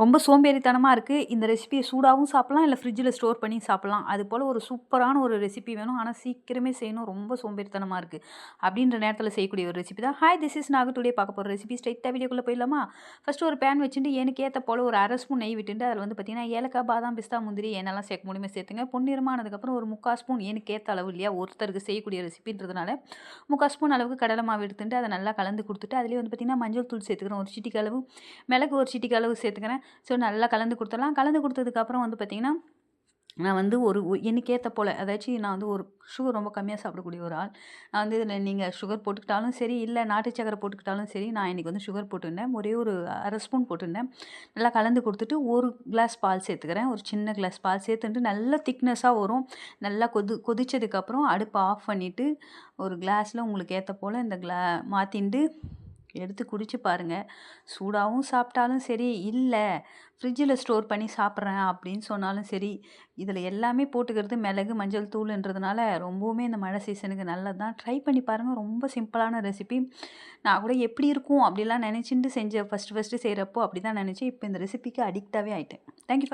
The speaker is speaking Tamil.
ரொம்ப சோம்பேறித்தனமா இருக்கு. இந்த ரெசிபிய சூடாவும் சாப்பிடலாம், இல்ல ஃப்ரிட்ஜில ஸ்டோர் பண்ணி சாப்பிடலாம். அது போல ஒரு சூப்பரான ஒரு ரெசிபி வேணும். ஆனா சீக்கிரமே செய்யணும். ரொம்ப சோம்பேறித்தனமா இருக்கு. அப்படின்ற நேரத்தில செய்யக்கூடிய ஒரு ரெசிபி தான். Hi this is Nagu today பார்க்க போற ரெசிபி. ஸ்ட்ரெயிட்டா வீடியோக்குள்ள போயிடலாமா? ஃபர்ஸ்ட்டு ஒரு பேன் வச்சுட்டு எனக்கு ஏத்த போல ஒரு 1/2 ஸ்பூன் நெய் விட்டுட்டு அதில வந்து பார்த்தீங்கன்னா, ஏலக்காய், பாதாம், பிஸ்தா, முந்திரி என்னெல்லாம் சேர்க்க முடியுமோ சேர்த்துங்க. பொன்னிறமானதுக்கப்புறம் ஒரு 3/4 ஸ்பூன் எனக்கு ஏத்த அளவு இல்லையா? ஒருத்தருக்கு செய்யக்கூடிய ரெசிபின்றதுனால 3/4 ஸ்பூன் அளவுக்கு கடலை மாவு எடுத்துட்டு அதை நல்லா கலந்து குடுத்துட்டு, அதிலேயே வந்து பார்த்தீங்கன்னா, மஞ்சள் தூள் சேர்த்துக்கிறேன். ஒரு சிட்டிகை அளவு, மிளகு ஒரு சிட்டிகை அளவு சேர்த்துக்கிறேன். ஸோ நல்லா கலந்து குடுத்துடலாம். கலந்து குடுத்ததுக்கப்புறம் வந்து பார்த்தீங்கன்னா, நான் வந்து ஒரு எனக்கு ஏத்த போல அதாச்சும் நான் வந்து ஒரு சுகர் ரொம்ப கம்மியா சாப்பிடக்கூடிய ஒரு ஆள். நான் வந்து இதில நீங்க சுகர் போட்டுக்கிட்டாலும் சரி, இல்ல நாட்டு சர்க்கரை போட்டுக்கிட்டாலும் சரி, நான் இன்னைக்கு வந்து சுகர் போட்டுருந்தேன். ஒரே ஒரு 1/2 ஸ்பூன் போட்டுருந்தேன். நல்லா கலந்து குடுத்துட்டு, 1 கிளாஸ் பால் சேர்த்துக்கிறேன். ஒரு சின்ன கிளாஸ் பால் சேர்த்துட்டு நல்லா திக்னஸா வரும். நல்லா கொதிச்சதுக்கப்புறம் அடுப்ப ஆஃப் பண்ணிட்டு, ஒரு கிளாஸ்ல உங்களுக்கு ஏத்த போல இந்த மாத்திண்டு எடுத்து குடிச்சு பாருங்க. சூடாவும் சாப்பிட்டாலும் சரி, இல்ல ஃப்ரிட்ஜில ஸ்டோர் பண்ணி சாப்பிட்றேன் அப்படின்னு சொன்னாலும் சரி, இதில எல்லாமே போட்டுக்கிறது மிளகு, மஞ்சள் தூளுன்றதுனால ரொம்பவுமே இந்த மழை சீசனுக்கு நல்லது தான். ட்ரை பண்ணி பாருங்க. ரொம்ப சிம்பிளான ரெசிபி. நான் கூட எப்படி இருக்கும் அப்படிலாம் நினைச்சுட்டு செஞ்சேன். ஃபர்ஸ்ட்டு செய்றப்போ அப்படிதான் நினைச்சேன். இப்போ இந்த ரெசிபிக்கு அடிக்ட்டாவே ஆயிட்டேன். Thank you for